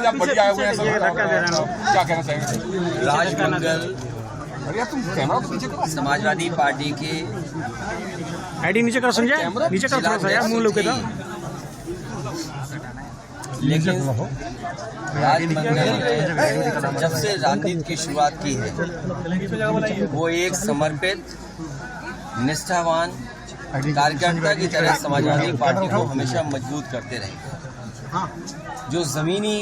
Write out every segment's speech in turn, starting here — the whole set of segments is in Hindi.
बढ़िया है क्या कहना चाहेंगे? राजमंगल समाजवादी पार्टी के आईडी नीचे करो संजय, नीचे करो थोड़ा सा यार, मुंह लुके दो। लेकिन राजमंगल जब से राजनीति की शुरुआत की है वो एक समर्पित निष्ठावान कार्यकर्ता की तरह समाजवादी पार्टी को हमेशा मजबूत करते रहे। जो जमीनी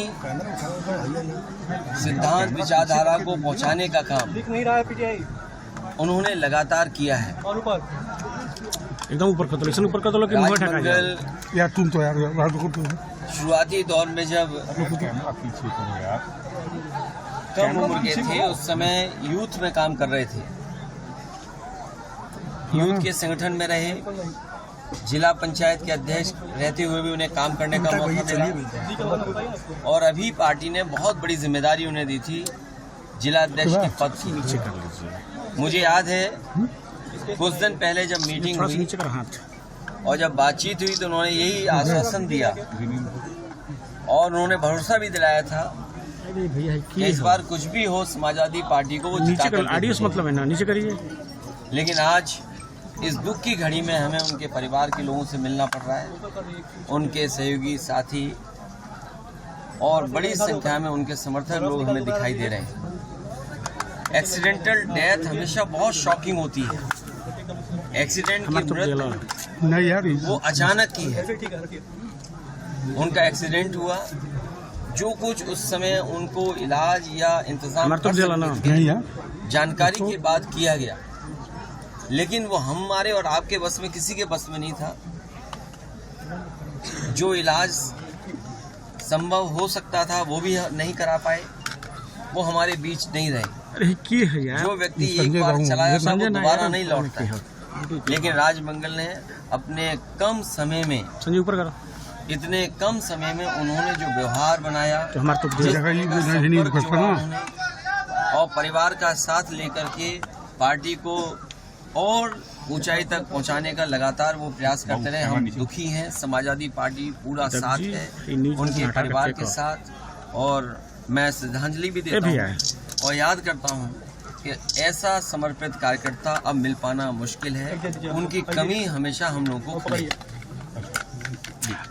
सिद्धांत विचारधारा को पहुंचाने का काम उन्होंने लगातार किया है। एकदम ऊपर कर दो, ऊपर कर दो, लेकिन मुंह ढका जाए राजमंगल यार, तुम तो यार शुरुआती दौर में जब कम उम्र के थे उस समय यूथ में काम कर रहे थे, यूथ के संगठन में रहे, जिला पंचायत के अध्यक्ष रहते हुए भी उन्हें काम करने का मौका मिला और अभी पार्टी ने बहुत बड़ी जिम्मेदारी उन्हें दी थी जिला अध्यक्ष के पद की। मुझे याद है कुछ दिन पहले जब मीटिंग हुई और जब बातचीत हुई तो उन्होंने यही आश्वासन दिया और उन्होंने भरोसा भी दिलाया था कि इस बार कुछ भी हो समाजवादी पार्टी को वो नीचे कर, आडियस मतलब है ना, नीचे करिए। लेकिन आज इस दुख की घड़ी में हमें उनके परिवार के लोगों से मिलना पड़ रहा है, उनके सहयोगी साथी और बड़ी संख्या में उनके समर्थक लोग हमें दिखाई दे रहे हैं। एक्सीडेंटल डेथ हमेशा बहुत शॉकिंग होती है। एक्सीडेंट की मृत्यु नहीं यार, वो अचानक की है। उनका एक्सीडेंट हुआ, जो कुछ उस समय उनको इलाज या इंतजाम जानकारी के बाद किया गया, लेकिन वो हमारे और आपके बस में किसी के बस में नहीं था। जो इलाज संभव हो सकता था वो भी नहीं करा पाए, वो हमारे बीच नहीं रहे। जो व्यक्ति एक बार चला जाता वो दोबारा नहीं लौटता है। लेकिन राजमंगल ने अपने कम समय में, इतने कम समय में उन्होंने जो व्यवहार बनाया और परिवार का साथ लेकर के पार्टी को और ऊंचाई तक पहुंचाने का लगातार वो प्रयास करते रहे। हम दुखी हैं, समाजवादी पार्टी पूरा साथ है उनके परिवार के साथ, और मैं श्रद्धांजलि भी देता हूं और याद करता हूं कि ऐसा समर्पित कार्यकर्ता अब मिल पाना मुश्किल है। उनकी कमी हमेशा हम लोगों को खली।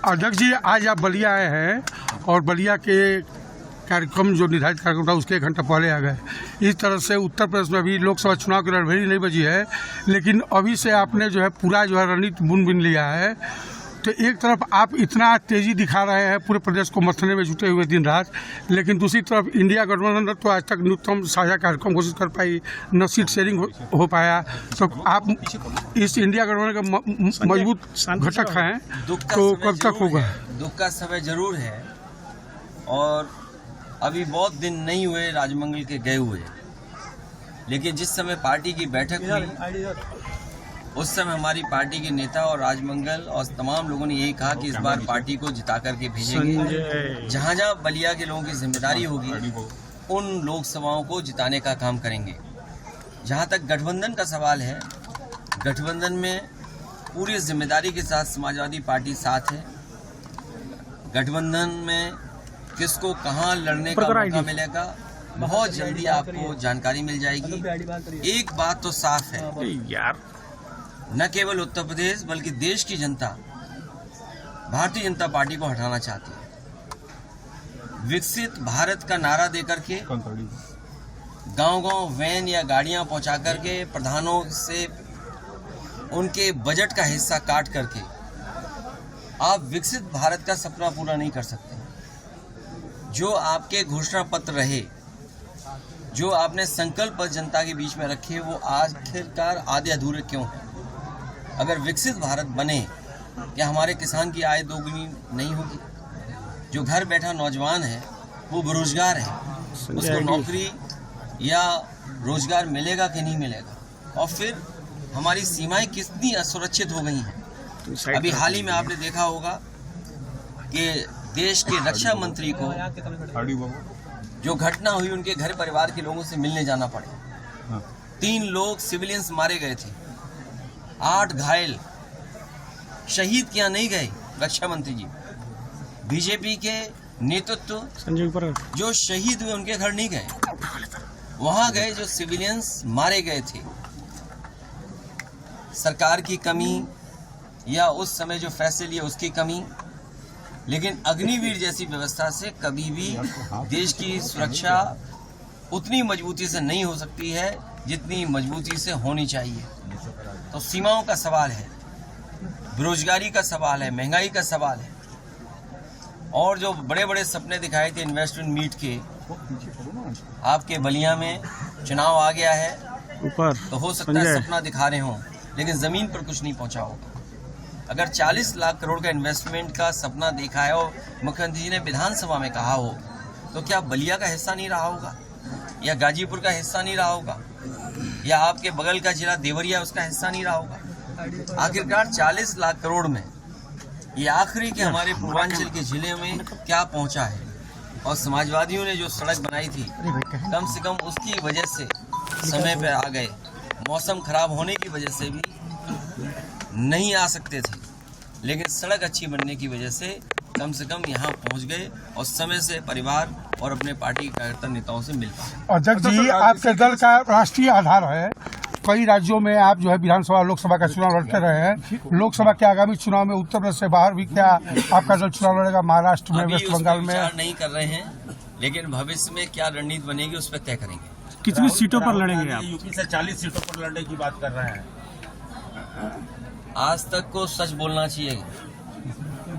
अध्यक्ष जी, आज आप बलिया आए हैं और बलिया के कार्यक्रम जो निर्धारित कार्यक्रम था उसके 1 घंटा पहले आ गए। इस तरह से उत्तर प्रदेश में अभी लोकसभा चुनाव की रणभेरी नहीं बजी है, लेकिन अभी से आपने जो है पूरा जो है रणनीति बुन लिया है। तो एक तरफ आप इतना तेजी दिखा रहे हैं, पूरे प्रदेश को मथने में जुटे हुए दिन रात, लेकिन दूसरी तरफ इंडिया गठबंधन तो आज तक न्यूनतम साझा कार्यक्रम घोषित कर पाई, न सीट शेयरिंग हो पाया। तो आप इस इंडिया गठबंधन का मजबूत घटक हैं, तो कब तक होगा? दुख का समय जरूर है और अभी बहुत दिन नहीं हुए राजमंगल के गए हुए, लेकिन जिस समय पार्टी की बैठक हुई उस समय हमारी पार्टी के नेता और राजमंगल और तमाम लोगों ने यही कहा कि इस बार पार्टी को जिता करके भेजेंगे। जहां जहां बलिया के लोगों की जिम्मेदारी होगी उन लोकसभाओं को जिताने का काम करेंगे। जहां तक गठबंधन का सवाल है, गठबंधन में पूरी जिम्मेदारी के साथ समाजवादी पार्टी साथ है। गठबंधन में किसको कहां लड़ने का मौका मिलेगा बहुत जल्दी आपको जानकारी मिल जाएगी। एक बात तो साफ है यार, न केवल उत्तर प्रदेश बल्कि देश की जनता भारतीय जनता पार्टी को हटाना चाहती है। विकसित भारत का नारा देकर के गांव-गांव वैन या गाड़ियां पहुंचा करके प्रधानों से उनके बजट का हिस्सा काट करके आप विकसित भारत का सपना पूरा नहीं कर सकते। जो आपके घोषणा पत्र रहे, जो आपने संकल्प जनता के बीच में रखे, वो आखिरकार आधे अधूरे क्यों हैं? अगर विकसित भारत बने, क्या हमारे किसान की आय दोगुनी नहीं होगी? जो घर बैठा नौजवान है वो बेरोजगार है, उसको नौकरी या रोजगार मिलेगा कि नहीं मिलेगा? और फिर हमारी सीमाएं कितनी असुरक्षित हो गई हैं। अभी हाल ही में आपने देखा होगा कि देश के रक्षा मंत्री को जो घटना हुई उनके घर परिवार के लोगों से मिलने जाना पड़े। 3 लोग सिविलियंस मारे गए थे, 8 घायल, शहीद किया नहीं गए रक्षा मंत्री जी। बीजेपी के नेतृत्व संजय ऊपर जो शहीद हुए उनके घर नहीं गए, वहां गए जो सिविलियंस मारे गए थे। सरकार की कमी या उस समय जो फैसले लिए उसकी कमी, लेकिन अग्निवीर जैसी व्यवस्था से कभी भी देश की सुरक्षा उतनी मजबूती से नहीं हो सकती है जितनी मजबूती से होनी चाहिए। तो सीमाओं का सवाल है, बेरोजगारी का सवाल है, महंगाई का सवाल है, और जो बड़े बड़े सपने दिखाए थे इन्वेस्टमेंट मीट के, आपके बलिया में चुनाव आ गया है ऊपर तो हो सकता है सपना दिखा रहे हों लेकिन जमीन पर कुछ नहीं पहुंचा होगा। अगर 40 लाख करोड़ का इन्वेस्टमेंट का सपना देखा है और मुख्यमंत्री जी ने विधानसभा में कहा हो, तो क्या बलिया का हिस्सा नहीं रहा होगा, या गाजीपुर का हिस्सा नहीं रहा होगा, या आपके बगल का जिला देवरिया उसका हिस्सा नहीं रहा होगा? आखिरकार 40 लाख करोड़ में ये आखिरी के हमारे पूर्वांचल के जिले में क्या पहुंचा है? और समाजवादियों ने जो सड़क बनाई थी, कम से कम उसकी वजह से समय पे आ गए। मौसम खराब होने की वजह से भी नहीं आ सकते थे, लेकिन सड़क अच्छी बनने की वजह से कम यहाँ पहुंच गए और समय से परिवार और अपने पार्टी कार्यकर्ता नेताओं से मिल पाए। अध्यक्ष जी, आपके दल का राष्ट्रीय आधार है, कई राज्यों में आप जो है विधानसभा लोकसभा का चुनाव लड़ते रहे हैं। लोकसभा के आगामी चुनाव में उत्तर प्रदेश से बाहर भी क्या आपका दल चुनाव लड़ेगा? महाराष्ट्र में, वेस्ट बंगाल में? विचार नहीं कर रहे हैं, लेकिन भविष्य में क्या रणनीति बनेगी उस पर तय करेंगे। कितनी सीटों पर लड़ेंगे आप? यूपी से 40 सीटों पर लड़ने की बात कर रहे हैं। आज तक को सच बोलना चाहिए।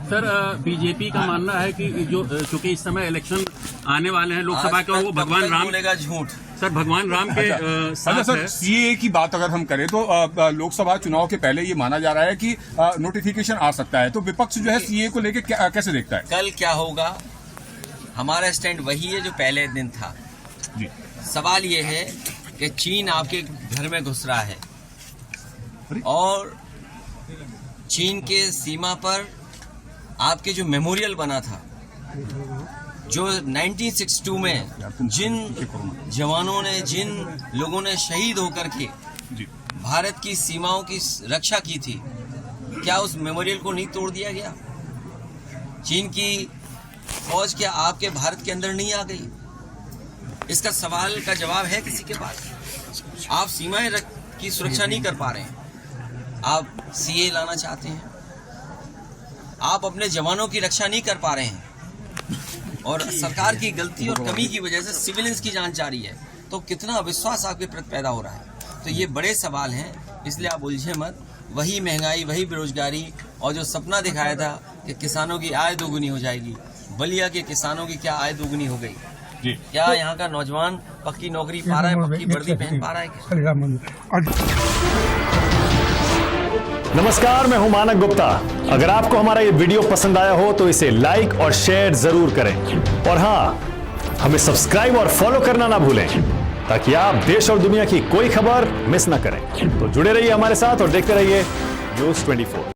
सर, बीजेपी का मानना है कि जो चूंकि इस समय इलेक्शन आने वाले हैं लोकसभा के, और वो भगवान राम बोलेगा झूठ। सर, भगवान राम के साथ सर, है। सीए की बात अगर हम करें तो लोकसभा चुनाव के पहले ये माना जा रहा है कि नोटिफिकेशन आ सकता है, तो विपक्ष जो है सीए को लेके कैसे देखता है? कल क्या होगा, हमारा स्टैंड वही है जो पहले दिन था। जी। सवाल ये है कि चीन आपके घर में घुस रहा है और चीन के सीमा पर आपके जो मेमोरियल बना था, जो 1962 में जिन जवानों ने, जिन लोगों ने शहीद होकर के भारत की सीमाओं की रक्षा की थी, क्या उस मेमोरियल को नहीं तोड़ दिया गया? चीन की फौज क्या आपके भारत के अंदर नहीं आ गई? इसका सवाल का जवाब है किसी के पास? आप सीमाएं की सुरक्षा नहीं कर पा रहे हैं, आप सीए लाना चाहते हैं, आप अपने जवानों की रक्षा नहीं कर पा रहे हैं, और सरकार की गलती और कमी की वजह से सिविलियंस की जान जारी है, तो कितना अविश्वास आपके प्रति पैदा हो रहा है? तो ये बड़े सवाल हैं, इसलिए आप उलझे मत। वही महंगाई, वही बेरोजगारी, और जो सपना दिखाया था कि किसानों की आय दोगुनी हो जाएगी, बलिया के किसानों की क्या आय दोगुनी हो गई? जी। क्या यहाँ का नौजवान पक्की नौकरी पा रहा है, पक्की वर्दी पहन पा रहा है क्या? नमस्कार, मैं हूं मानक गुप्ता। अगर आपको हमारा ये वीडियो पसंद आया हो तो इसे लाइक और शेयर जरूर करें, और हां, हमें सब्सक्राइब और फॉलो करना ना भूलें ताकि आप देश और दुनिया की कोई खबर मिस ना करें। तो जुड़े रहिए हमारे साथ और देखते रहिए न्यूज़ 24।